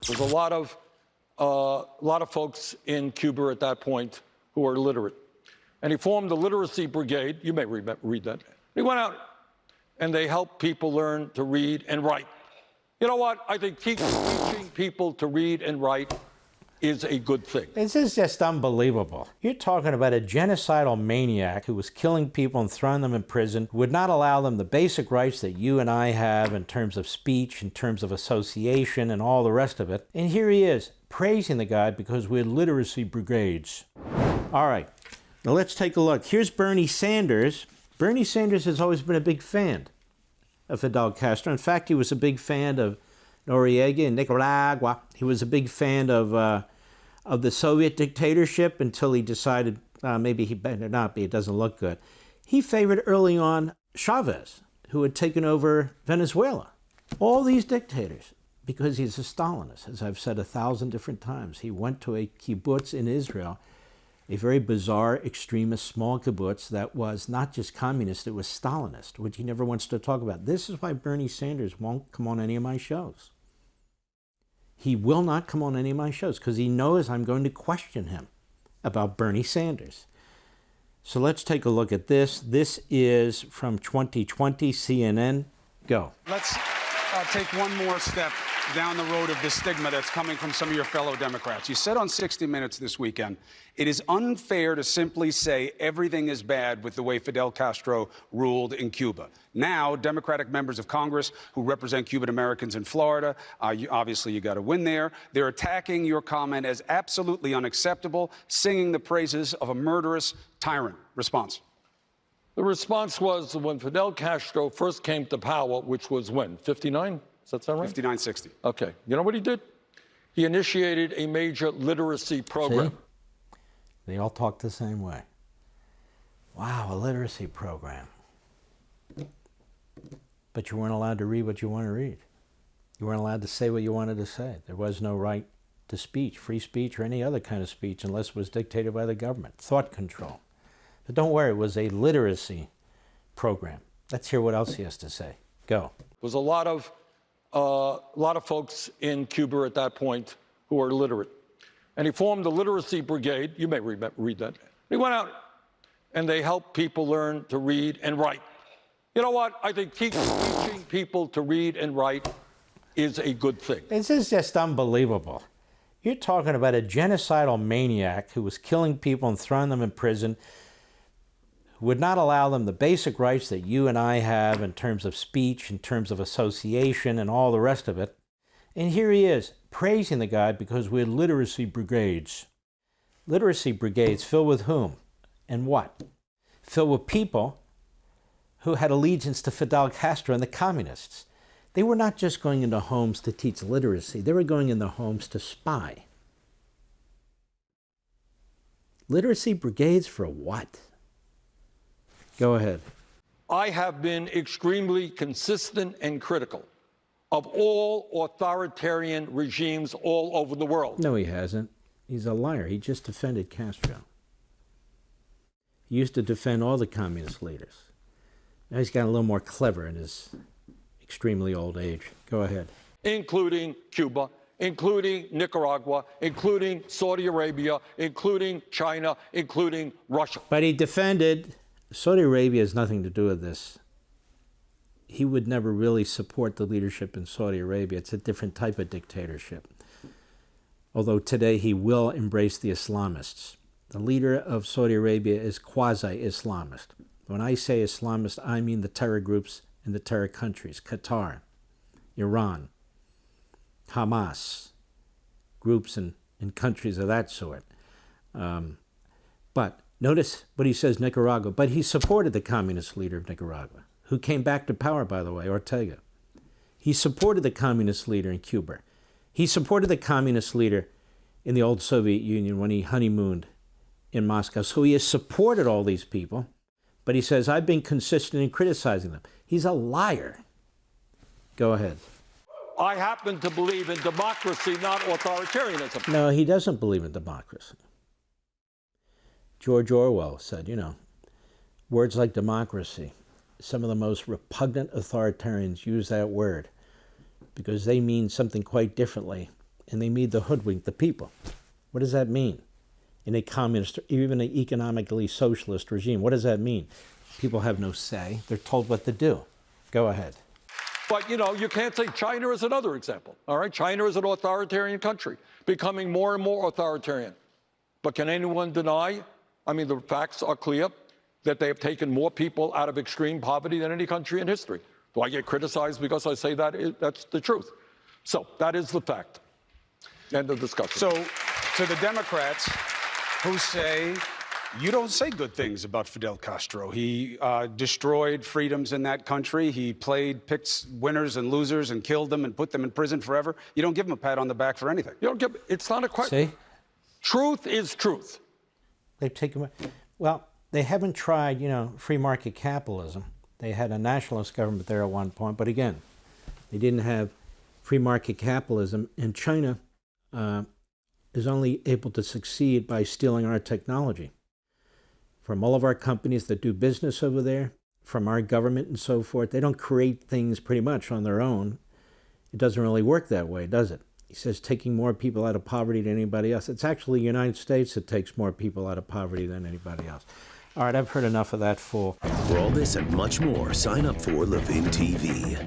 There's a lot of folks in Cuba at that point who are literate. And he formed the literacy brigade. You may read that. He went out and they helped people learn to read and write. You know what? I think teaching people to read and write is a good thing. This is just unbelievable. You're talking about a genocidal maniac who was killing people and throwing them in prison, would not allow them the basic rights that you and I have in terms of speech, in terms of association, and all the rest of it. And here he is, praising the guy because we're literacy brigades. All right, now let's take a look. Here's Bernie Sanders. Bernie Sanders has always been a big fan of Fidel Castro. In fact, he was a big fan of Ortega in Nicaragua. He was a big fan of the Soviet dictatorship until he decided maybe he better not be, it doesn't look good. He favored early on Chavez, who had taken over Venezuela. All these dictators, because he's a Stalinist, as I've said 1,000 different times. He went to a kibbutz in Israel, a very bizarre, extremist, small kibbutz that was not just communist, it was Stalinist, which he never wants to talk about. This is why Bernie Sanders won't come on any of my shows. He will not come on any of my shows because he knows I'm going to question him about Bernie Sanders. So let's take a look at this. This is from 2020, CNN. Go. Let's take one more step down the road of the stigma that's coming from some of your fellow Democrats. You said on 60 Minutes this weekend, it is unfair to simply say everything is bad with the way Fidel Castro ruled in Cuba. Now, Democratic members of Congress who represent Cuban Americans in Florida, obviously you got to win there, they're attacking your comment as absolutely unacceptable, singing the praises of a murderous tyrant. Response? The response was when Fidel Castro first came to power, which was when? 59? Does that sound right? 59-60. Okay. You know what he did? He initiated a major literacy program. See? They all talk the same way. Wow, a literacy program. But you weren't allowed to read what you want to read. You weren't allowed to say what you wanted to say. There was no right to speech, free speech, or any other kind of speech unless it was dictated by the government. Thought control. But don't worry, it was a literacy program. Let's hear what else he has to say. Go. There was a lot of folks in Cuba at that point who are literate. And he formed the literacy brigade. You may read that. He went out and they helped people learn to read and write. You know what? I think teaching people to read and write is a good thing. This is just unbelievable. You're talking about a genocidal maniac who was killing people and throwing them in prison, who would not allow them the basic rights that you and I have in terms of speech, in terms of association, and all the rest of it. And here he is, praising the guy because we're literacy brigades. Literacy brigades filled with whom and what? Filled with people who had allegiance to Fidel Castro and the communists. They were not just going into homes to teach literacy, they were going into homes to spy. Literacy brigades for what? Go ahead. I have been extremely consistent and critical of all authoritarian regimes all over the world. No, he hasn't. He's a liar. He just defended Castro. He used to defend all the communist leaders. Now he's got a little more clever in his extremely old age. Go ahead. Including Cuba, including Nicaragua, including Saudi Arabia, including China, including Russia. But he defended. Saudi Arabia has nothing to do with this. He would never really support the leadership in Saudi Arabia. It's a different type of dictatorship. Although today he will embrace the Islamists. The leader of Saudi Arabia is quasi-Islamist. When I say Islamist, I mean the terror groups in the terror countries. Qatar, Iran, Hamas, groups in countries of that sort. But notice what he says, Nicaragua. But he supported the communist leader of Nicaragua, who came back to power, by the way, Ortega. He supported the communist leader in Cuba. He supported the communist leader in the old Soviet Union when he honeymooned in Moscow. So he has supported all these people, but he says, I've been consistent in criticizing them. He's a liar. Go ahead. I happen to believe in democracy, not authoritarianism. No, he doesn't believe in democracy. George Orwell said, words like democracy, some of the most repugnant authoritarians use that word because they mean something quite differently and they mean to hoodwink the people. What does that mean? In a communist, even an economically socialist regime, what does that mean? People have no say. They're told what to do. Go ahead. But, you know, you can't say China is another example, all right? China is an authoritarian country, becoming more and more authoritarian. But can anyone deny, I mean, the facts are clear, that they have taken more people out of extreme poverty than any country in history. Do I get criticized because I say that? That's the truth. So that is the fact. End of discussion. So to the Democrats who say, you don't say good things about Fidel Castro. He destroyed freedoms in that country. He picked winners and losers and killed them and put them in prison forever. You don't give him a pat on the back for anything. You don't give, it's not a question. See? Truth is truth. They've taken, well, they haven't tried, free market capitalism. They had a nationalist government there at one point, but again, they didn't have free market capitalism, and China is only able to succeed by stealing our technology. From all of our companies that do business over there, from our government and so forth, they don't create things pretty much on their own. It doesn't really work that way, does it? He says taking more people out of poverty than anybody else. It's actually the United States that takes more people out of poverty than anybody else. All right, I've heard enough of that fool. For all this and much more, sign up for Levin TV.